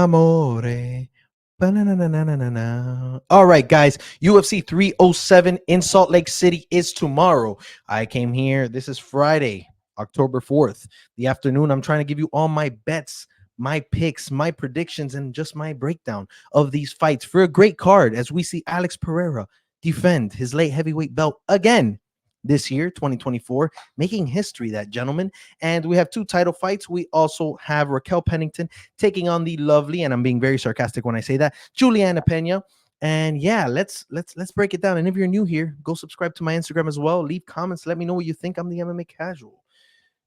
Amore. Ba-na-na-na-na-na-na. All right, guys. UFC 307 in Salt Lake City is tomorrow. I came here. This is Friday, October 4th, the afternoon. I'm trying to give you all my bets, my picks, my predictions, and just my breakdown of these fights for a great card as we see Alex Pereira defend his light heavyweight belt again this year, 2024, making history, that gentleman. And we have two title fights. We also have Raquel Pennington taking on the lovely, and I'm being very sarcastic when I say that, Juliana Pena. And yeah, let's break it down. And if you're new here, go subscribe to my Instagram as well. Leave comments. Let me know what you think. I'm the MMA Casual.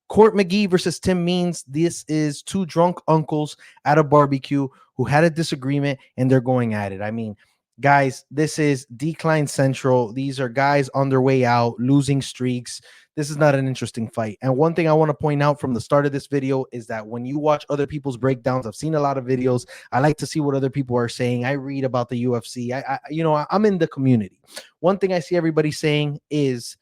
Court McGee versus Tim Means. This is two drunk uncles at a barbecue who had a disagreement and they're going at it. I mean, guys, this is Decline Central. These are guys on their way out, losing streaks. This is not an interesting fight. And one thing I want to point out from the start of this video is that when you watch other people's breakdowns, I've seen a lot of videos. I like to see what other people are saying. I read about the UFC. I'm in the community. One thing I see everybody saying is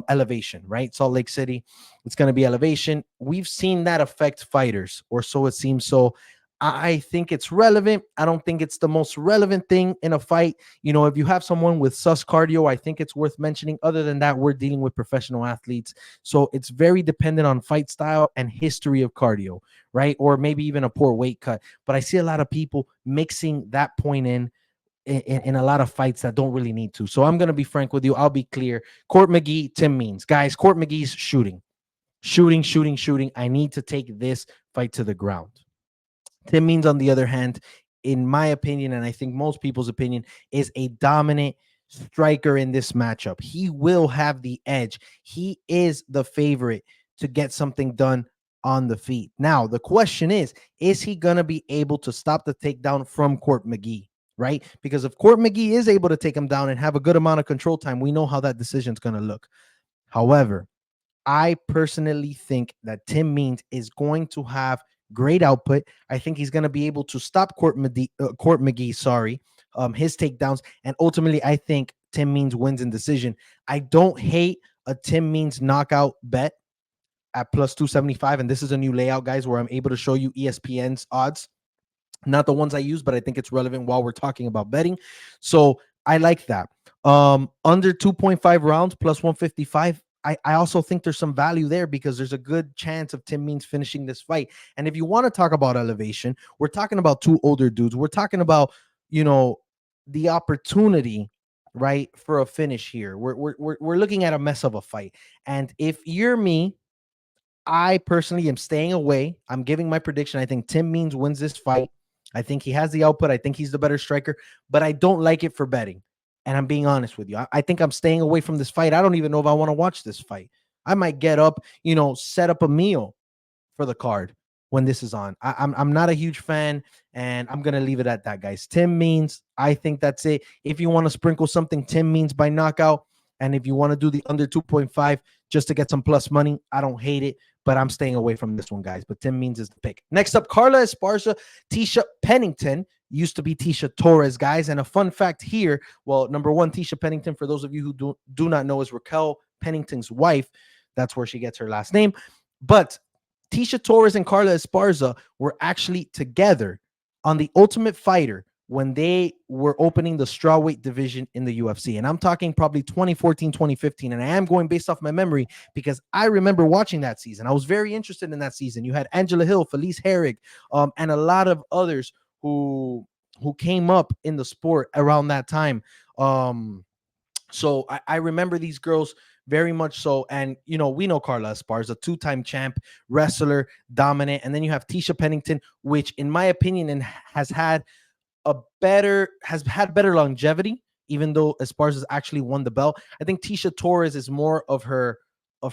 elevation, right? Salt Lake City, it's going to be elevation. We've seen that affect fighters, or so it seems. So I think it's relevant. I don't think it's the most relevant thing in a fight. You know, if you have someone with sus cardio, I think it's worth mentioning. Other than that, we're dealing with professional athletes. So it's very dependent on fight style and history of cardio, right? Or maybe even a poor weight cut. But I see a lot of people mixing that point in a lot of fights that don't really need to. So I'm going to be frank with you. I'll be clear. Court McGee, Tim Means. Guys, Court McGee's shooting. I need to take this fight to the ground. Tim Means, on the other hand, in my opinion, and I think most people's opinion, is a dominant striker in this matchup. He will have the edge. He is the favorite to get something done on the feet. Now, the question is he going to be able to stop the takedown from Court McGee? Right? Because if Court McGee is able to take him down and have a good amount of control time, we know how that decision is going to look. However, I personally think that Tim Means is going to have great output. I think he's going to be able to stop Court McGee, his takedowns. And ultimately, I think Tim Means wins in decision. I don't hate a Tim Means knockout bet at plus 275. And this is a new layout, guys, where I'm able to show you ESPN's odds. Not the ones I use, but I think it's relevant while we're talking about betting. So I like that. Under 2.5 rounds plus 155. I also think there's some value there because there's a good chance of Tim Means finishing this fight. And if you want to talk about elevation, we're talking about two older dudes. We're talking about, the opportunity, right, for a finish here. We're looking at a mess of a fight. And if you're me, I personally am staying away. I'm giving my prediction. I think Tim Means wins this fight. I think he has the output. I think he's the better striker, but I don't like it for betting. And I'm being honest with you. I think I'm staying away from this fight. I don't even know if I want to watch this fight. I might get up, set up a meal for the card when this is on. I'm not a huge fan, and I'm going to leave it at that, guys. Tim Means, I think that's it. If you want to sprinkle something, Tim Means by knockout. And if you want to do the under 2.5 just to get some plus money, I don't hate it, but I'm staying away from this one, guys. But Tim Means is the pick. Next up, Carla Esparza, Tisha Pennington. Used to be Tisha Torres, guys. And a fun fact here, well, number one, Tisha Pennington, for those of you who do not know, is Raquel Pennington's wife. That's where she gets her last name. But Tisha Torres and Carla Esparza were actually together on The Ultimate Fighter when they were opening the strawweight division in the UFC. And I'm talking probably 2014, 2015. And I am going based off my memory because I remember watching that season. I was very interested in that season. You had Angela Hill, Felice Herrig, and a lot of others who came up in the sport around that time. So I remember these girls very much so. And, we know Carla Esparza, two-time champ, wrestler, dominant. And then you have Tisha Pennington, which in my opinion has had better longevity, even though Esparza's actually won the belt. I think Tisha Torres is more of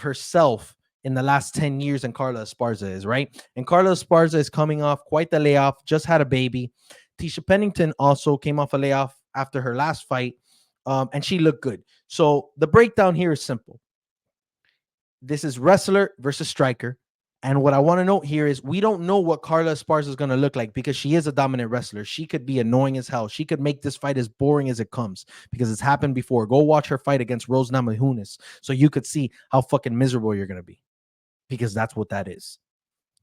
herself in the last 10 years than Carla Esparza is, right? And Carla Esparza is coming off quite the layoff, just had a baby. Tisha Pennington also came off a layoff after her last fight, and she looked good. So the breakdown here is simple. This is wrestler versus striker. And what I want to note here is we don't know what Carla Esparza is going to look like because she is a dominant wrestler. She could be annoying as hell. She could make this fight as boring as it comes because it's happened before. Go watch her fight against Rose Namajunas so you could see how fucking miserable you're going to be, because that's what that is.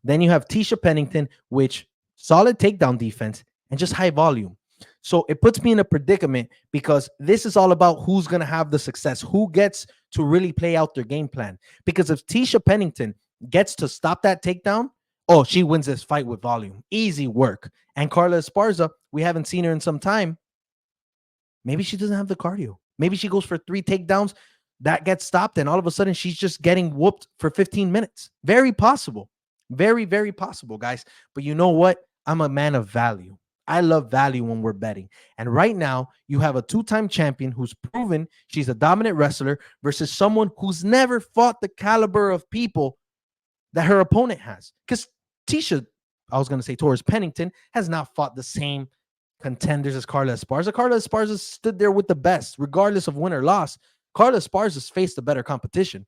Then you have Tisha Pennington, which solid takedown defense, and just high volume. So it puts me in a predicament because this is all about who's going to have the success, who gets to really play out their game plan. Because if Tisha Pennington gets to stop that takedown, oh, she wins this fight with volume. Easy work. And Carla Esparza, we haven't seen her in some time. Maybe she doesn't have the cardio. Maybe she goes for 3 takedowns, that gets stopped, and all of a sudden she's just getting whooped for 15 minutes. Very possible. Very, very possible, guys. But you know what? I'm a man of value. I love value when we're betting. And right now, you have a 2-time champion who's proven she's a dominant wrestler versus someone who's never fought the caliber of people that her opponent has. Because Tisha, I was going to say Torres Pennington, has not fought the same contenders as Carla Esparza. Carla Esparza stood there with the best, regardless of win or loss. Carla Esparza's faced a better competition.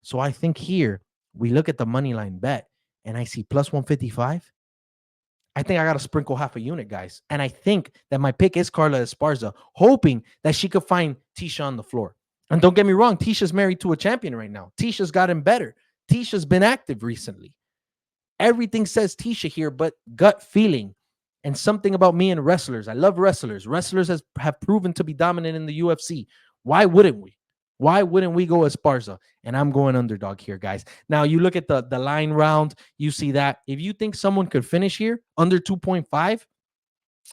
So I think here we look at the money line bet and I see plus 155. I think I got to sprinkle half a unit, guys. And I think that my pick is Carla Esparza, hoping that she could find Tisha on the floor. And don't get me wrong, Tisha's married to a champion right now. Tisha's gotten better. Tisha's been active recently. Everything says Tisha here, but gut feeling and something about me and wrestlers. I love wrestlers. Wrestlers have proven to be dominant in the UFC. Why wouldn't we? Why wouldn't we go Esparza? And I'm going underdog here, guys. Now, you look at the line round. You see that. If you think someone could finish here under 2.5,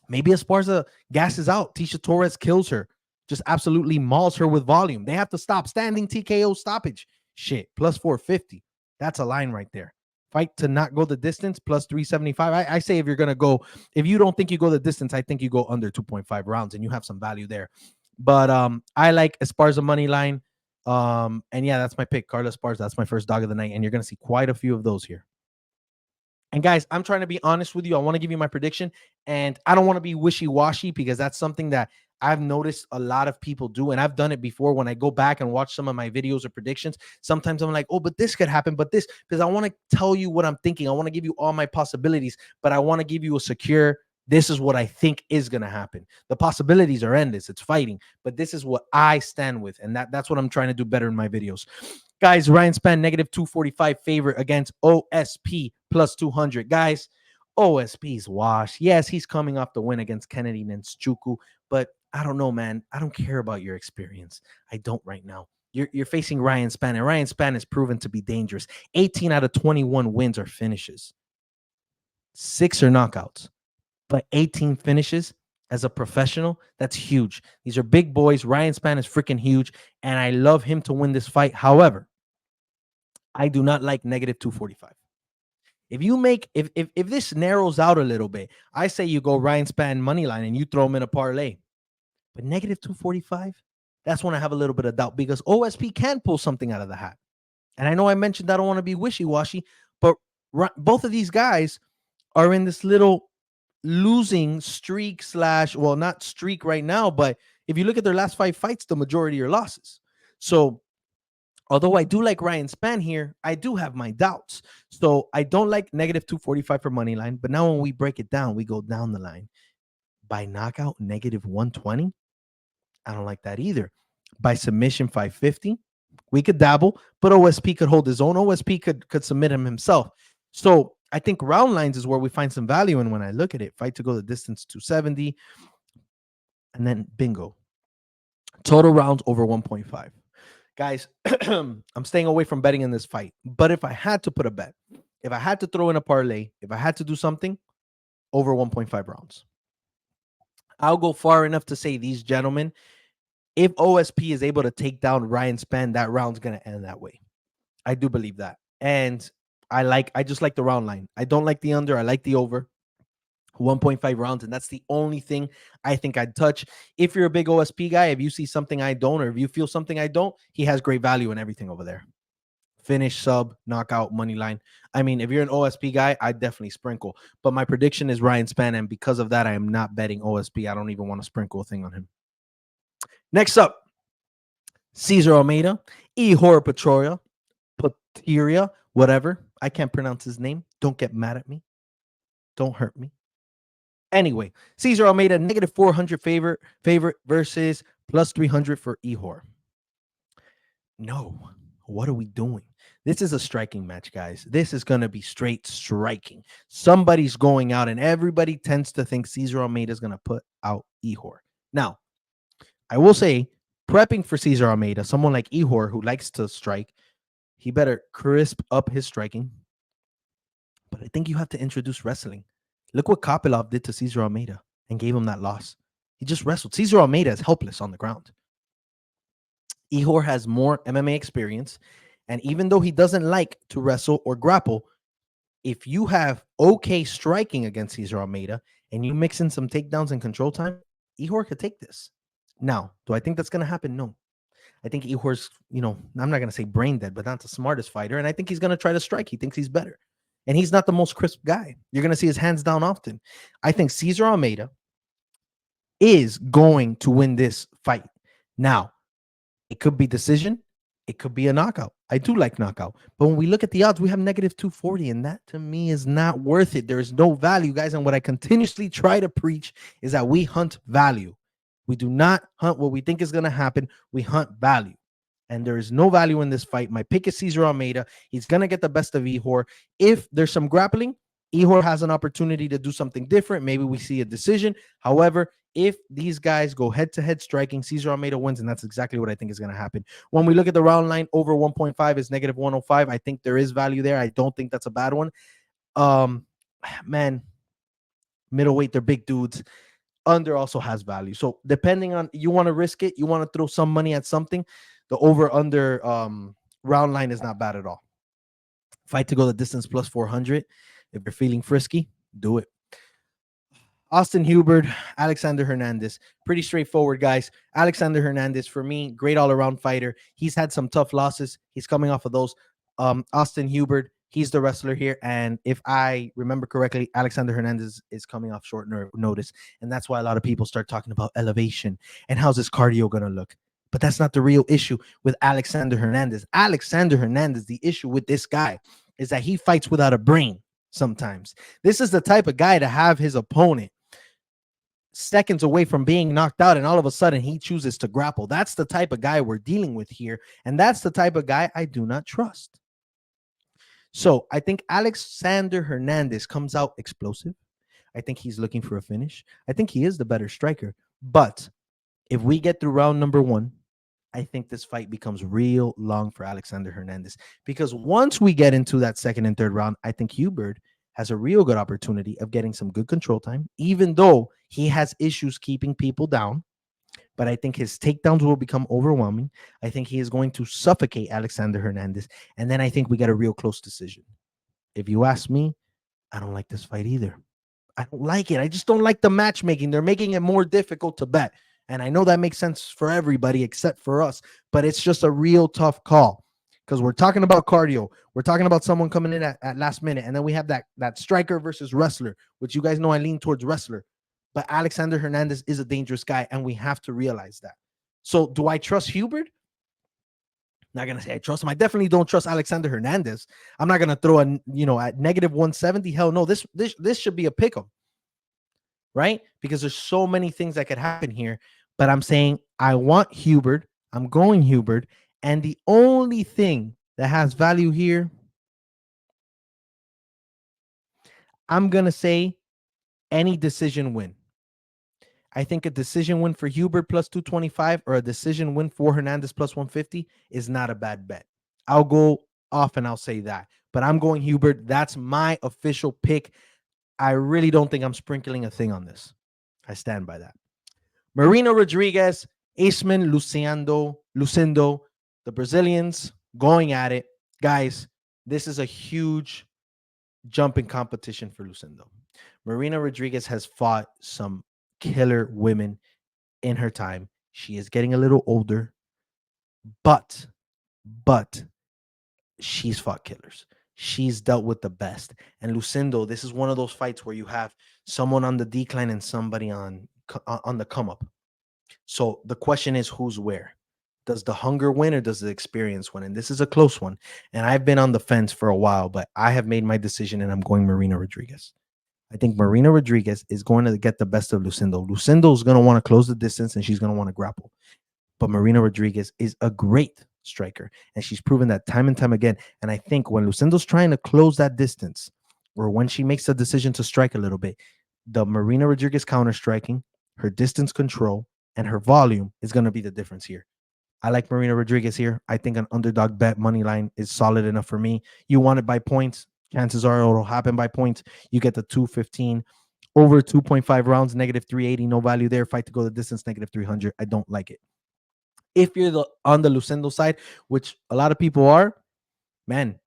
maybe Esparza gasses out. Tisha Torres kills her. Just absolutely mauls her with volume. They have to stop. Standing TKO stoppage. Shit, plus 450. That's a line right there. Fight to not go the distance, plus 375. I say if you're going to go, if you don't think you go the distance, I think you go under 2.5 rounds and you have some value there. But I like Esparza money line. And yeah, that's my pick, Carla Esparza. That's my first dog of the night. And you're going to see quite a few of those here. And guys, I'm trying to be honest with you. I want to give you my prediction. And I don't want to be wishy-washy because that's something that I've noticed a lot of people do. And I've done it before when I go back and watch some of my videos or predictions. Sometimes I'm like, oh, but this could happen. But this, because I want to tell you what I'm thinking. I want to give you all my possibilities, but I want to give you a secure, this is what I think is going to happen. The possibilities are endless. It's fighting, but this is what I stand with. And that's what I'm trying to do better in my videos. Guys, Ryan Spann, negative 245 favorite against OSP plus 200. Guys, OSP's washed. Yes, he's coming off the win against Kennedy Nzechukwu, but I don't know, man. I don't care about your experience. I don't right now. You're facing Ryan Spann, and Ryan Spann is proven to be dangerous. 18 out of 21 wins are finishes. 6 are knockouts. But 18 finishes as a professional, that's huge. These are big boys. Ryan Spann is freaking huge, and I love him to win this fight. However, I do not like negative 245. If you make, if this narrows out a little bit, I say you go Ryan Spann money line and you throw him in a parlay. But negative 245, that's when I have a little bit of doubt because OSP can pull something out of the hat. And I know I mentioned I don't want to be wishy-washy, but both of these guys are in this little losing streak / well, not streak right now, but if you look at their last 5 fights, the majority are losses. So although I do like Ryan Spann here, I do have my doubts. So I don't like negative 245 for money line. But now when we break it down, we go down the line. By knockout, negative 120. I don't like that either. By submission, 550. We could dabble, but OSP could hold his own. OSP could submit him himself. So I think round lines is where we find some value in when I look at it. Fight to go the distance, 270. And then bingo. Total rounds over 1.5. Guys, I'm staying away from betting in this fight. But if I had to put a bet, if I had to throw in a parlay, if I had to do something, over 1.5 rounds. I'll go far enough to say these gentlemen, if OSP is able to take down Ryan Spann, that round's going to end that way. I do believe that. And I just like the round line. I don't like the under. I like the over. 1.5 rounds, and that's the only thing I think I'd touch. If you're a big OSP guy, if you see something I don't, or if you feel something I don't, he has great value in everything over there. Finish, sub, knockout, money line. I mean, if you're an OSP guy, I'd definitely sprinkle. But my prediction is Ryan Spann, and because of that, I am not betting OSP. I don't even want to sprinkle a thing on him. Next up, Cesar Almeida, Potieria, whatever. I can't pronounce his name. Don't get mad at me. Don't hurt me. Anyway, Cesar Almeida, negative 400 favorite versus plus 300 for Ihor. No. What are we doing? This is a striking match, guys. This is going to be straight striking. Somebody's going out, and everybody tends to think Cesar Almeida is going to put out Ihor. Now, I will say, prepping for Cesar Almeida, someone like Ihor who likes to strike, he better crisp up his striking. But I think you have to introduce wrestling. Look what Kopylov did to Cesar Almeida and gave him that loss. He just wrestled. Cesar Almeida is helpless on the ground. Ihor has more MMA experience. And even though he doesn't like to wrestle or grapple, if you have okay striking against Cesar Almeida and you mix in some takedowns and control time, Ihor could take this. Now, do I think that's going to happen? No. I think Ihor's, I'm not going to say brain dead, but not the smartest fighter. And I think he's going to try to strike. He thinks he's better. And he's not the most crisp guy. You're going to see his hands down often. I think Cesar Almeida is going to win this fight. Now, it could be decision. It could be a knockout. I do like knockout. But when we look at the odds, we have negative 240. And that, to me, is not worth it. There is no value, guys. And what I continuously try to preach is that we hunt value. We do not hunt what we think is going to happen. We hunt value. And there is no value in this fight. My pick is Cesar Almeida. He's going to get the best of Ihor. If there's some grappling, Ihor has an opportunity to do something different. Maybe we see a decision. However, if these guys go head-to-head striking, Cesar Almeida wins, and that's exactly what I think is going to happen. When we look at the round line, over 1.5 is negative 105. I think there is value there. I don't think that's a bad one. Man, middleweight, they're big dudes. Under also has value. So depending on, you want to risk it, you want to throw some money at something, the over-under round line is not bad at all. Fight to go the distance plus 400. If you're feeling frisky, do it. Austin Hubbard, Alexander Hernandez. Pretty straightforward, guys. Alexander Hernandez, for me, great all-around fighter. He's had some tough losses. He's coming off of those. Austin Hubbard, he's the wrestler here. And if I remember correctly, Alexander Hernandez is coming off short notice. And that's why a lot of people start talking about elevation and how's his cardio going to look. But that's not the real issue with Alexander Hernandez. Alexander Hernandez, the issue with this guy is that he fights without a brain sometimes. This is the type of guy to have his opponent seconds away from being knocked out, and all of a sudden he chooses to grapple. That's the type of guy we're dealing with here, and that's the type of guy I do not trust. So I think Alexander Hernandez comes out explosive. I think he's looking for a finish. I think he is the better striker. But if we get through round number 1, I think this fight becomes real long for Alexander Hernandez, because once we get into that second and third round, I think Hubbard has a real good opportunity of getting some good control time, even though he has issues keeping people down. But I think his takedowns will become overwhelming. I think he is going to suffocate Alexander Hernandez. And then I think we get a real close decision. If you ask me, I don't like this fight either. I don't like it. I just don't like the matchmaking. They're making it more difficult to bet. And I know that makes sense for everybody except for us. But it's just a real tough call. Because we're talking about cardio. We're talking about someone coming in at last minute. And then we have that striker versus wrestler, which you guys know I lean towards wrestler. But Alexander Hernandez is a dangerous guy, and we have to realize that. So do I trust Hubbard? Not going to say I trust him. I definitely don't trust Alexander Hernandez. I'm not going to throw at negative 170. Hell no, this should be a pick 'em, right? Because there's so many things that could happen here. But I'm saying I want Hubbard. I'm going Hubbard. And the only thing that has value here, I'm going to say any decision win. I think a decision win for Hubbard plus 225 or a decision win for Hernandez plus 150 is not a bad bet. I'll go off and I'll say that. But I'm going Hubbard. That's my official pick. I really don't think I'm sprinkling a thing on this. I stand by that. Marino Rodriguez, Aceman, Lucindo, the Brazilians going at it. Guys, this is a huge jump in competition for Lucindo. Marina Rodriguez has fought some killer women in her time. She is getting a little older, but she's fought killers. She's dealt with the best. And Lucindo, this is one of those fights where you have someone on the decline and somebody on the come up. So the question is, who's where? Does the hunger win or does the experience win? And this is a close one. And I've been on the fence for a while, but I have made my decision and I'm going Marina Rodriguez. I think Marina Rodriguez is going to get the best of Lucindo. Lucindo is going to want to close the distance and she's going to want to grapple. But Marina Rodriguez is a great striker. And she's proven that time and time again. And I think when Lucindo's trying to close that distance, or when she makes the decision to strike a little bit, the Marina Rodriguez counter striking, her distance control, and her volume is going to be the difference here. I like Marina Rodriguez here. I think an underdog bet money line is solid enough for me. You want it by points. Chances are it'll happen by points. You get the 215 over 2.5 rounds, negative 380. No value there. Fight to go the distance, negative 300. I don't like it. If you're on the Lucindo side, which a lot of people are, man,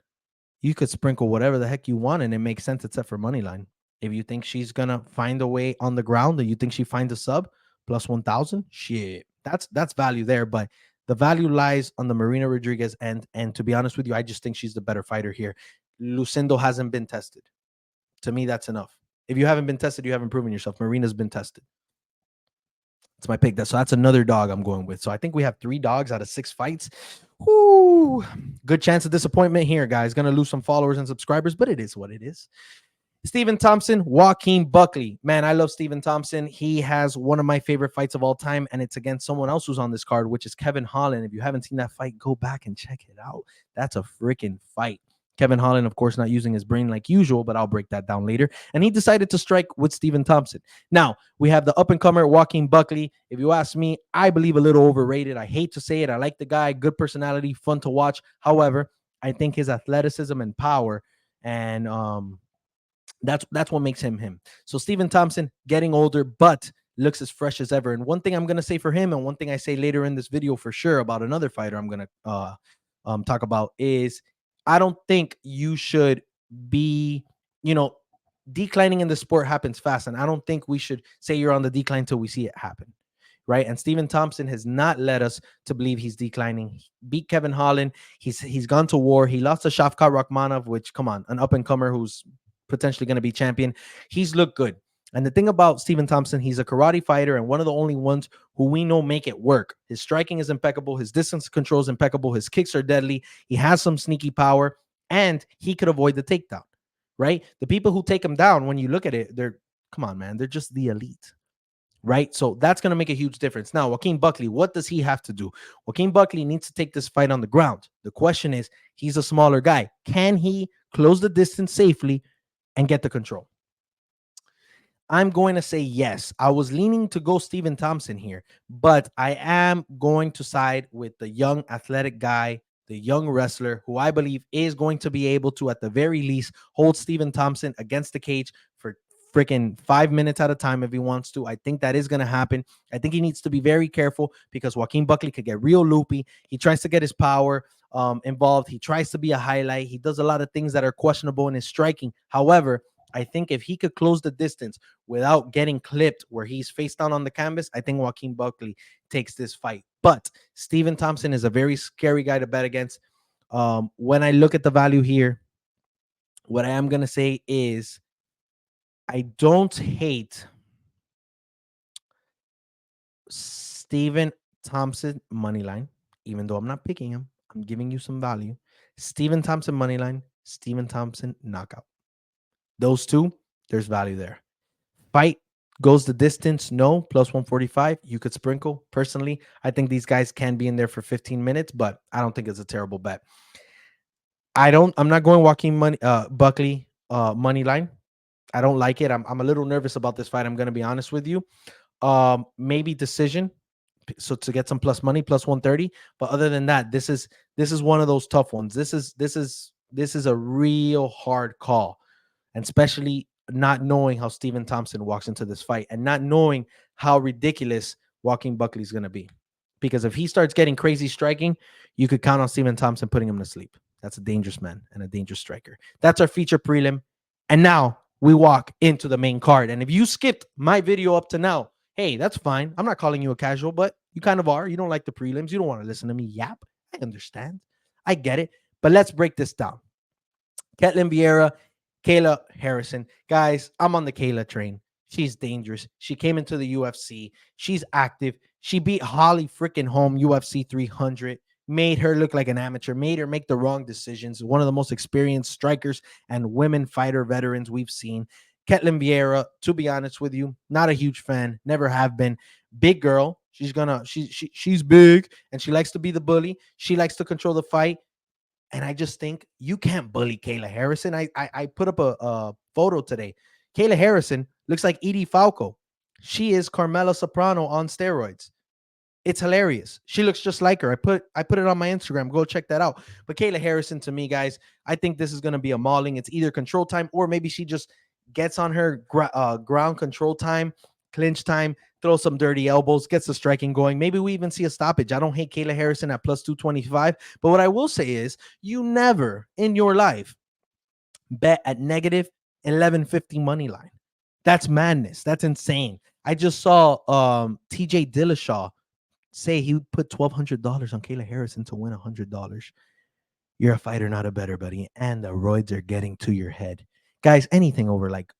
you could sprinkle whatever the heck you want and it makes sense except for money line. If you think she's gonna find a way on the ground, or you think she finds a sub plus 1,000, shit, that's value there. But the value lies on the Marina Rodriguez end. And to be honest with you, I just think she's the better fighter here. Lucindo hasn't been tested. To me, that's enough. If you haven't been tested, you haven't proven yourself. Marina's been tested. It's my pick. So that's another dog I'm going with. So I think we have 3 dogs out of 6 fights. Whoo, good chance of disappointment here, guys. Gonna lose some followers and subscribers, but it is what it is. Stephen Thompson, Joaquin Buckley. Man, I love Stephen Thompson. He has one of my favorite fights of all time, and it's against someone else who's on this card, which is Kevin Holland. If you haven't seen that fight, go back and check it out. That's a freaking fight. Kevin Holland, of course, not using his brain like usual, but I'll break that down later. And he decided to strike with Stephen Thompson. Now, we have the up-and-comer, Joaquin Buckley. If you ask me, I believe a little overrated. I hate to say it. I like the guy, good personality, fun to watch. However, I think his athleticism and power and that's what makes him him. So Stephen Thompson getting older, but looks as fresh as ever. And one thing I'm going to say for him, and one thing I say later in this video for sure about another fighter I'm going to talk about, is I don't think you should be, declining in the sport happens fast. And I don't think we should say you're on the decline till we see it happen. Right. And Stephen Thompson has not led us to believe he's declining. He beat Kevin Holland. He's gone to war. He lost to Shavkat Rakhmonov, which, come on, an up-and-comer who's potentially going to be champion. He's looked good. And the thing about Stephen Thompson, he's a karate fighter and one of the only ones who we know make it work. His striking is impeccable. His distance control is impeccable. His kicks are deadly. He has some sneaky power, and he could avoid the takedown, right? The people who take him down, when you look at it, they're just the elite, right? So that's going to make a huge difference. Now, Joaquin Buckley, what does he have to do? Joaquin Buckley needs to take this fight on the ground. The question is, he's a smaller guy. Can he close the distance safely and get the control? I'm going to say yes. I was leaning to go Stephen Thompson here, but I am going to side with the young athletic guy, the young wrestler, who I believe is going to be able to, at the very least, hold Stephen Thompson against the cage for freaking 5 minutes at a time if he wants to. I think that is going to happen. I think he needs to be very careful because Joaquin Buckley could get real loopy. He tries to get his power involved. He tries to be a highlight. He does a lot of things that are questionable in his striking. However, I think if he could close the distance without getting clipped where he's face down on the canvas, I think Joaquin Buckley takes this fight. But Stephen Thompson is a very scary guy to bet against. When I look at the value here, what I am going to say is I don't hate Stephen Thompson money line, even though I'm not picking him. I'm giving you some value. Stephen Thompson money line, Stephen Thompson knockout. Those two, there's value there. Fight goes the distance, no, plus 145. You could sprinkle. Personally, I think these guys can be in there for 15 minutes, but I don't think it's a terrible bet. I'm not going Joaquin Buckley money line. I don't like it. I'm a little nervous about this fight. I'm going to be honest with you. Maybe decision. So to get some plus money, plus 130. But other than that, this is one of those tough ones. This is a real hard call. And especially not knowing how Stephen Thompson walks into this fight and not knowing how ridiculous Joaquin Buckley is going to be. Because if he starts getting crazy striking, you could count on Stephen Thompson putting him to sleep. That's a dangerous man and a dangerous striker. That's our feature prelim. And now we walk into the main card. And if you skipped my video up to now, hey, that's fine. I'm not calling you a casual, but you kind of are. You don't like the prelims. You don't want to listen to me yap. I understand. I get it. But let's break this down. Ketlen Vieira, Kayla Harrison. Guys, I'm on the Kayla train. She's dangerous. She came into the UFC. She's active. She beat Holly freaking Holm, UFC 300. Made her look like an amateur. Made her make the wrong decisions. One of the most experienced strikers and women fighter veterans we've seen. Ketlen Vieira, to be honest with you, not a huge fan. Never have been. Big girl. She's big and she likes to be the bully. She likes to control the fight. And I just think you can't bully Kayla Harrison. I put up a photo today. Kayla Harrison looks like Edie Falco. She is Carmela Soprano on steroids. It's hilarious. She looks just like her. I put it on my Instagram. Go check that out. But Kayla Harrison, to me, guys, I think this is going to be a mauling. It's either control time or maybe she just gets on her ground control time, clinch time, throw some dirty elbows, gets the striking going. Maybe we even see a stoppage. I don't hate Kayla Harrison at plus 225. But what I will say is you never in your life bet at negative 1150 money line. That's madness. That's insane. I just saw TJ Dillashaw say he would put $1,200 on Kayla Harrison to win $100. You're a fighter, not a better, buddy. And the roids are getting to your head. Guys, anything over like,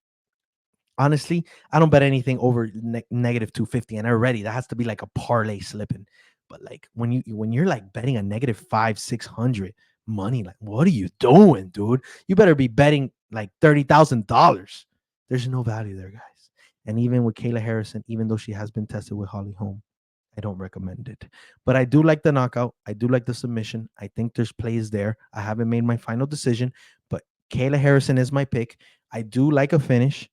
honestly, I don't bet anything over negative 250. And already that has to be like a parlay slipping. But like when you're like betting a negative 500-600 money, like what are you doing, dude? You better be betting like $30,000. There's no value there, guys. And even with Kayla Harrison, even though she has been tested with Holly Holm, I don't recommend it. But I do like the knockout. I do like the submission. I think there's plays there. I haven't made my final decision, but Kayla Harrison is my pick. I do like a finish.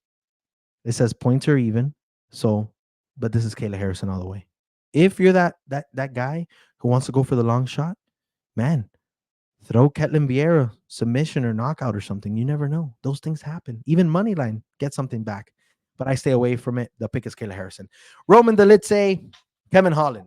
It says points are even. So, but this is Kayla Harrison all the way. If you're that guy who wants to go for the long shot, man, throw Ketlin Vieira submission or knockout or something. You never know. Those things happen. Even money line, get something back. But I stay away from it. The pick is Kayla Harrison. Roman Dolidze, Kevin Holland.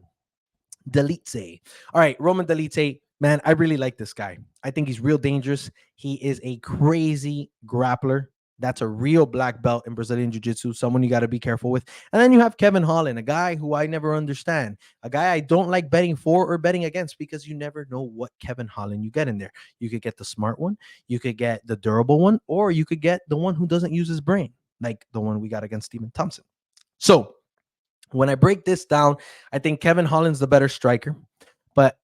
Dolidze. All right, Roman Dolidze, man, I really like this guy. I think he's real dangerous. He is a crazy grappler. That's a real black belt in Brazilian Jiu-Jitsu, someone you got to be careful with. And then you have Kevin Holland, a guy who I never understand, a guy I don't like betting for or betting against because you never know what Kevin Holland you get in there. You could get the smart one, you could get the durable one, or you could get the one who doesn't use his brain, like the one we got against Stephen Thompson. So when I break this down, I think Kevin Holland's the better striker, but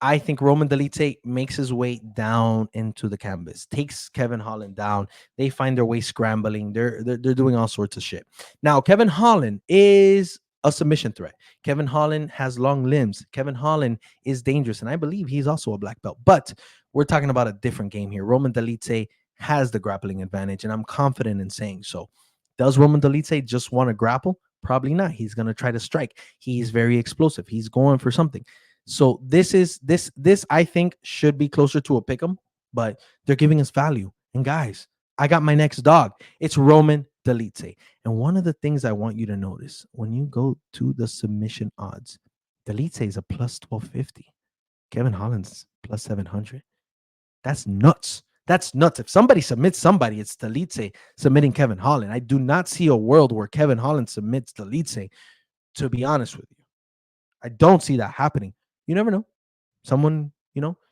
I think Roman Dolidze makes his way down into the canvas, takes Kevin Holland down. They find their way scrambling. They're doing all sorts of shit. Now, Kevin Holland is a submission threat. Kevin Holland has long limbs. Kevin Holland is dangerous, and I believe he's also a black belt. But we're talking about a different game here. Roman Dolidze has the grappling advantage, and I'm confident in saying so. Does Roman Dolidze just want to grapple? Probably not. He's going to try to strike. He's very explosive. He's going for something. So this I think should be closer to a pick'em, but they're giving us value. And guys, I got my next dog. It's Roman Dolidze. And one of the things I want you to notice when you go to the submission odds, Dolidze is a plus 1250. Kevin Holland's plus 700. That's nuts. That's nuts. If somebody submits somebody, it's Dolidze submitting Kevin Holland. I do not see a world where Kevin Holland submits Dolidze, to be honest with you. I don't see that happening. You never know. Someone,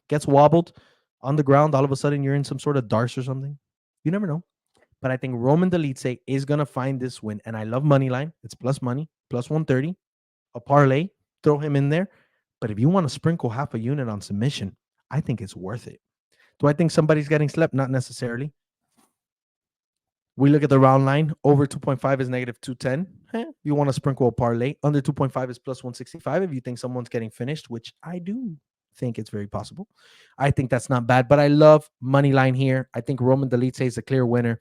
gets wobbled on the ground. All of a sudden, you're in some sort of darce or something. You never know. But I think Roman Dolidze is going to find this win. And I love money line. It's plus money, plus 130. A parlay, throw him in there. But if you want to sprinkle half a unit on submission, I think it's worth it. Do I think somebody's getting slept? Not necessarily. We look at the round line. Over 2.5 is negative 210. You want to sprinkle a parlay. Under 2.5 is plus 165. If you think someone's getting finished, which I do think it's very possible. I think that's not bad, but I love money line here. I think Roman Dolidze is a clear winner.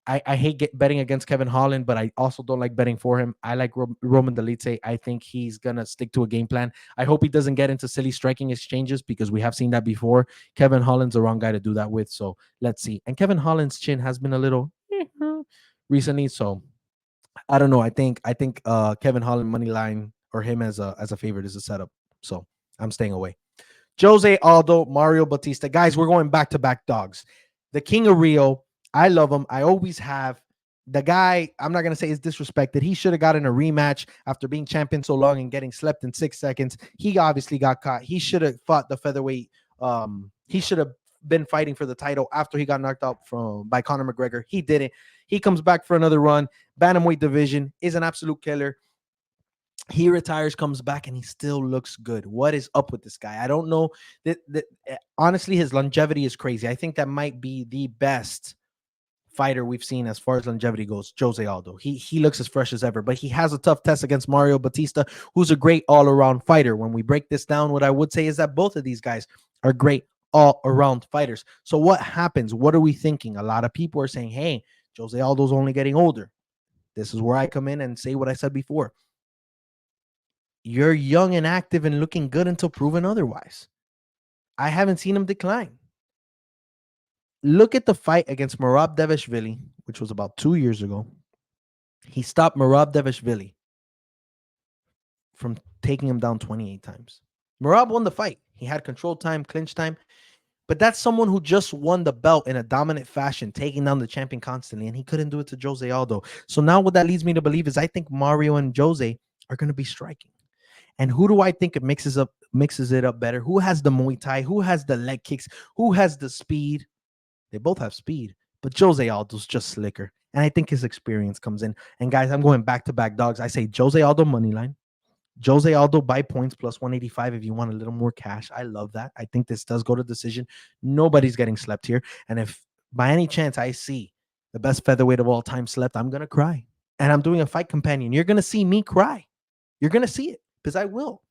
I hate betting against Kevin Holland, but I also don't like betting for him. I like Roman Dolidze. I think he's going to stick to a game plan. I hope he doesn't get into silly striking exchanges because we have seen that before. Kevin Holland's the wrong guy to do that with, so let's see. And Kevin Holland's chin has been a little recently, so I don't know. I think Kevin Holland money line or him as a favorite is a setup, so I'm staying away. Jose Aldo, Mario Bautista. Guys, we're going back-to-back dogs. The King of Rio, I love him. I always have. The guy, I'm not going to say is disrespected. He should have gotten a rematch after being champion so long and getting slept in 6 seconds. He obviously got caught. He should have fought the featherweight. He should have been fighting for the title after he got knocked out by Conor McGregor. He didn't. He comes back for another run. Bantamweight division is an absolute killer. He retires, comes back, and he still looks good. What is up with this guy? I don't know. Honestly, his longevity is crazy. I think that might be the best fighter we've seen as far as longevity goes, Jose Aldo. He looks as fresh as ever, but he has a tough test against Mario Bautista, who's a great all-around fighter. When we break this down, what I would say is that both of these guys are great all-around fighters. So what happens? What are we thinking? A lot of people are saying, hey, Jose Aldo's only getting older. This is where I come in and say what I said before. You're young and active and looking good until proven otherwise. I haven't seen him decline. Look at the fight against Merab Dvalishvili, which was about 2 years ago. He stopped Merab Dvalishvili from taking him down 28 times. Merab won the fight. He had control time, clinch time. But that's someone who just won the belt in a dominant fashion, taking down the champion constantly, and he couldn't do it to Jose Aldo. So now what that leads me to believe is I think Mario and Jose are going to be striking. And who do I think it mixes it up better? Who has the Muay Thai? Who has the leg kicks? Who has the speed? They both have speed, but Jose Aldo's just slicker. And I think his experience comes in. And guys, I'm going back-to-back dogs. I say Jose Aldo money line. Jose Aldo by points plus 185 if you want a little more cash. I love that. I think this does go to decision. Nobody's getting slept here. And if by any chance I see the best featherweight of all time slept, I'm going to cry. And I'm doing a fight companion. You're going to see me cry. You're going to see it because I will.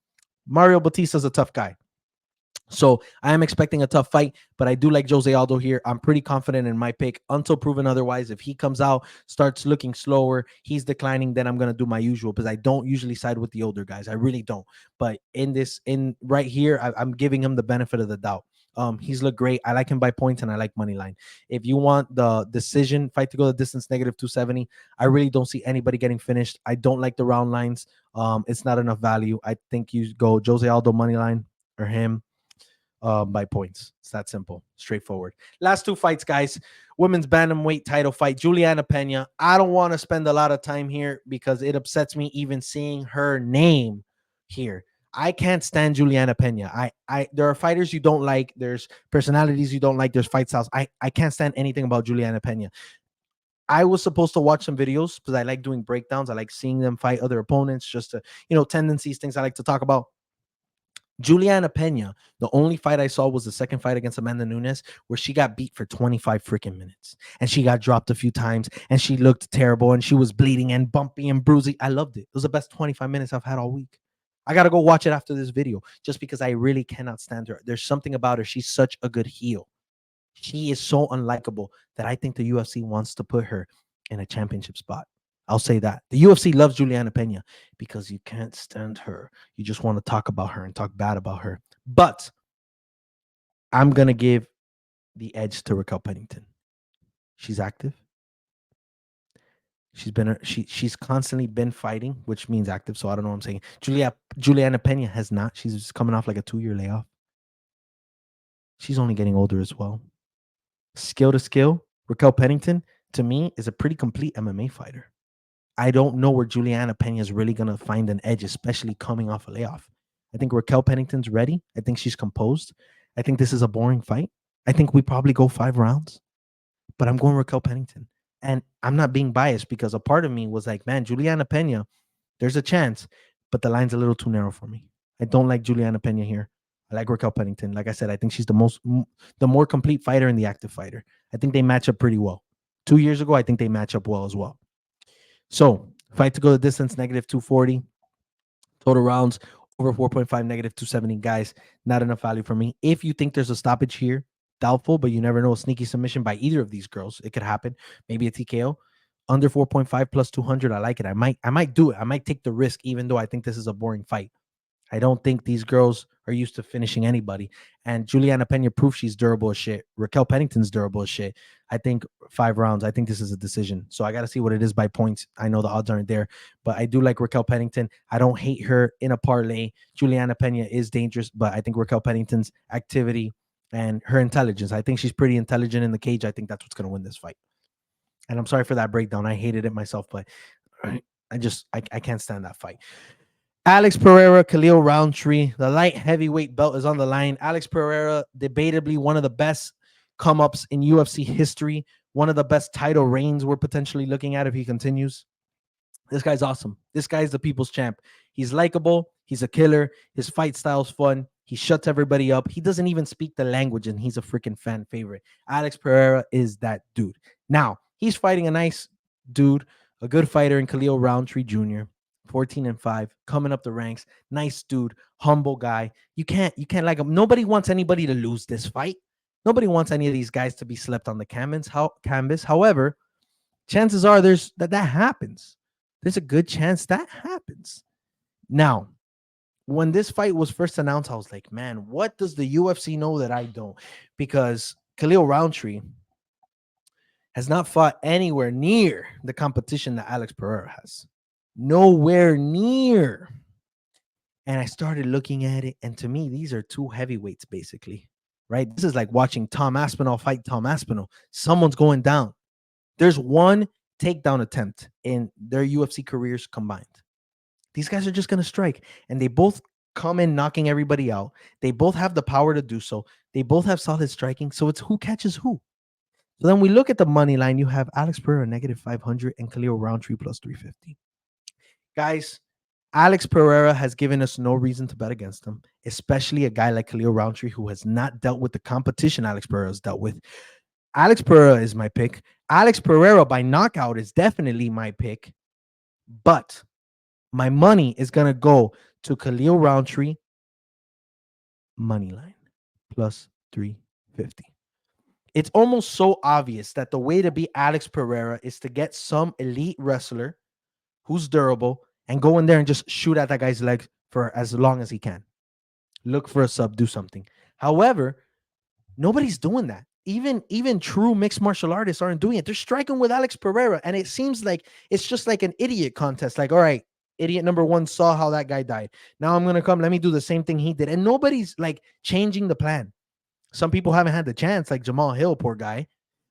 Mario Bautista's a tough guy. So I am expecting a tough fight, but I do like Jose Aldo here. I'm pretty confident in my pick until proven otherwise. If he comes out, starts looking slower, he's declining, then I'm going to do my usual because I don't usually side with the older guys. I really don't. But in right here, I'm giving him the benefit of the doubt. He's looked great. I like him by points and I like money line. If you want the decision fight to go the distance -270, I really don't see anybody getting finished. I don't like the round lines. It's not enough value. I think you go Jose Aldo money line or him. By points. It's that simple, straightforward. Last two fights, guys. Women's bantamweight title fight. Juliana Pena. I don't want to spend a lot of time here because it upsets me even seeing her name here. I can't stand Juliana Pena. There are fighters you don't like. There's personalities you don't like. There's fight styles. I can't stand anything about Juliana Pena. I was supposed to watch some videos because I like doing breakdowns. I like seeing them fight other opponents, just to, tendencies, things I like to talk about. Juliana Pena, the only fight I saw was the second fight against Amanda Nunes, where she got beat for 25 freaking minutes. And she got dropped a few times, and she looked terrible, and she was bleeding and bumpy and bruising. I loved it. It was the best 25 minutes I've had all week. I got to go watch it after this video, just because I really cannot stand her. There's something about her. She's such a good heel. She is so unlikable that I think the UFC wants to put her in a championship spot. I'll say that. The UFC loves Juliana Pena because you can't stand her. You just want to talk about her and talk bad about her. But I'm going to give the edge to Raquel Pennington. She's active. She's constantly been fighting, which means active. So I don't know what I'm saying. Juliana Pena has not. She's coming off like a 2-year layoff. She's only getting older as well. Skill to skill, Raquel Pennington, to me, is a pretty complete MMA fighter. I don't know where Juliana Pena is really going to find an edge, especially coming off a layoff. I think Raquel Pennington's ready. I think she's composed. I think this is a boring fight. I think we probably go 5 rounds, but I'm going Raquel Pennington. And I'm not being biased because a part of me was like, man, Juliana Pena, there's a chance, but the line's a little too narrow for me. I don't like Juliana Pena here. I like Raquel Pennington. Like I said, I think she's the more complete fighter and the active fighter. I think they match up pretty well. 2 years ago, I think they match up well as well. So, fight to go the distance, -240. Total rounds, over 4.5, -270. Guys, not enough value for me. If you think there's a stoppage here, doubtful, but you never know. A sneaky submission by either of these girls. It could happen. Maybe a TKO. Under 4.5 plus 200, I like it. I might do it. I might take the risk, even though I think this is a boring fight. I don't think these girls are used to finishing anybody. And Juliana Pena proves she's durable as shit. Raquel Pennington's durable as shit. I think 5 rounds. I think this is a decision. So I got to see what it is by points. I know the odds aren't there, but I do like Raquel Pennington. I don't hate her in a parlay. Juliana Pena is dangerous, but I think Raquel Pennington's activity and her intelligence, I think she's pretty intelligent in the cage. I think that's what's going to win this fight. And I'm sorry for that breakdown. I hated it myself, but I can't stand that fight. Alex Pereira, Khalil Rountree. The light heavyweight belt is on the line. Alex Pereira, debatably one of the best come-ups in UFC history. One of the best title reigns we're potentially looking at if he continues. This guy's awesome. This guy's the people's champ. He's likable. He's a killer. His fight style's fun. He shuts everybody up. He doesn't even speak the language, and he's a freaking fan favorite. Alex Pereira is that dude. Now, He's fighting a nice dude, a good fighter in Khalil Rountree Jr., 14-5, coming up the ranks. Nice dude, humble guy. You can't like him. Nobody wants anybody to lose this fight. Nobody wants any of these guys to be slept on the canvas. However, chances are that happens. There's a good chance that happens. Now, when this fight was first announced, I was like, man, what does the UFC know that I don't? Because Khalil Rountree has not fought anywhere near the competition that Alex Pereira has. Nowhere near. And I started looking at it, and to me, these are two heavyweights, basically, right? This is like watching Tom Aspinall fight Tom Aspinall. Someone's going down. There's one takedown attempt in their UFC careers combined. These guys are just going to strike, and they both come in knocking everybody out. They both have the power to do so. They both have solid striking, so it's who catches who. So then we look at the money line. You have Alex Pereira -500 and Khalil Rountree +350. Guys, Alex Pereira has given us no reason to bet against him, especially a guy like Khalil Rountree who has not dealt with the competition Alex Pereira has dealt with. Alex Pereira is my pick. Alex Pereira by knockout is definitely my pick, but my money is going to go to Khalil Rountree money line +350. It's almost so obvious that the way to beat Alex Pereira is to get some elite wrestler who's durable and go in there and just shoot at that guy's legs for as long as he can. Look for a sub, do something. However, nobody's doing that. Even true mixed martial artists aren't doing it. They're striking with Alex Pereira, and it seems like it's just like an idiot contest. Like, all right, idiot number one saw how that guy died. Now I'm going to come. Let me do the same thing he did. And nobody's like changing the plan. Some people haven't had the chance, like Jamal Hill, poor guy.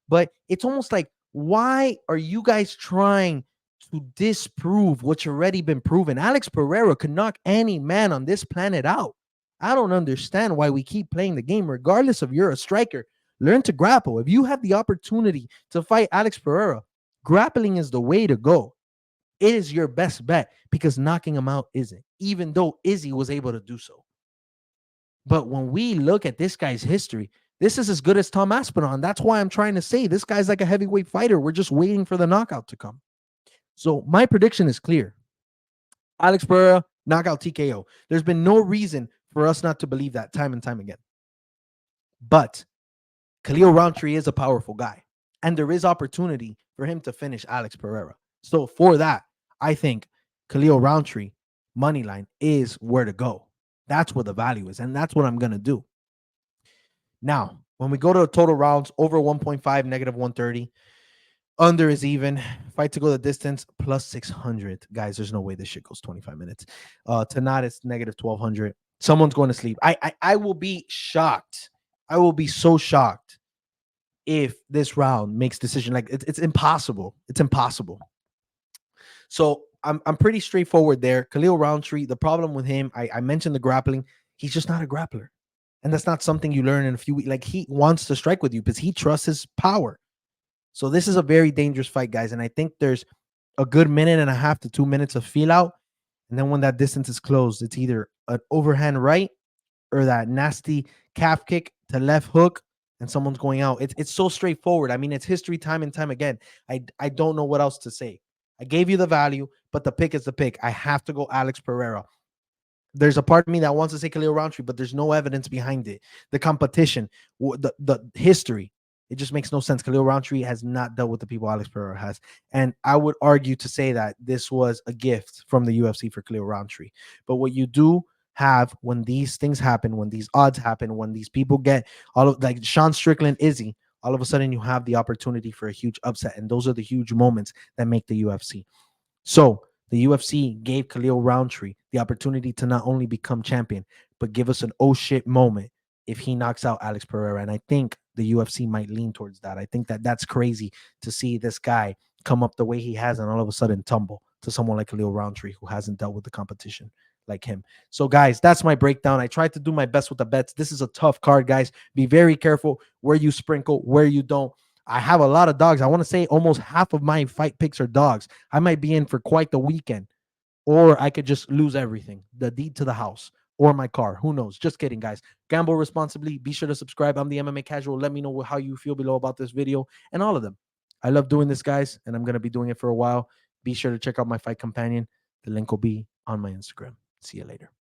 But it's almost like, why are you guys trying to disprove what's already been proven? Alex Pereira could knock any man on this planet out. I don't understand why we keep playing the game, regardless of you're a striker. Learn to grapple. If you have the opportunity to fight Alex Pereira, grappling is the way to go. It is your best bet because knocking him out isn't, even though Izzy was able to do so. But when we look at this guy's history, this is as good as Tom Aspinall. And that's why I'm trying to say this guy's like a heavyweight fighter. We're just waiting for the knockout to come. So my prediction is clear. Alex Pereira, knockout TKO. There's been no reason for us not to believe that time and time again. But Khalil Rountree is a powerful guy. And there is opportunity for him to finish Alex Pereira. So for that, I think Khalil Rountree money line is where to go. That's where the value is. And that's what I'm going to do. Now, when we go to total rounds, over 1.5, -130. Under is even. Fight to go the distance, +600. Guys, there's no way this shit goes 25 minutes. To not, it's -1200. Someone's going to sleep. I will be shocked. I will be so shocked if this round makes decision. Like, it's impossible. It's impossible. So I'm pretty straightforward there. Khalil Rountree, the problem with him, I mentioned the grappling. He's just not a grappler. And that's not something you learn in a few weeks. Like, he wants to strike with you because he trusts his power. So this is a very dangerous fight, guys. And I think there's a good 1.5 to 2 minutes of feel out. And then when that distance is closed, it's either an overhand right or that nasty calf kick to left hook and someone's going out. It's so straightforward. I mean, it's history time and time again. I don't know what else to say. I gave you the value, but the pick is the pick. I have to go Alex Pereira. There's a part of me that wants to say Khalil Rountree, but there's no evidence behind it. The competition, the history, it just makes no sense. Khalil Rountree has not dealt with the people Alex Pereira has. And I would argue to say that this was a gift from the UFC for Khalil Rountree. But what you do have when these things happen, when these odds happen, when these people get all of, like Sean Strickland, Izzy, all of a sudden you have the opportunity for a huge upset. And those are the huge moments that make the UFC. So the UFC gave Khalil Rountree the opportunity to not only become champion, but give us an oh shit moment if he knocks out Alex Pereira. And I think the UFC might lean towards that. I think that that's crazy to see this guy come up the way he has and all of a sudden tumble to someone like Khalil Rountree who hasn't dealt with the competition like him. So, guys, that's my breakdown. I tried to do my best with the bets. This is a tough card, guys. Be very careful where you sprinkle, where you don't. I have a lot of dogs. I want to say almost half of my fight picks are dogs. I might be in for quite the weekend, or I could just lose everything, the deed to the house or my car. Who knows? Just kidding, guys. Gamble responsibly. Be sure to subscribe. I'm the MMA Casual. Let me know how you feel below about this video and all of them. I love doing this, guys, and I'm going to be doing it for a while. Be sure to check out my fight companion. The link will be on my Instagram. See you later.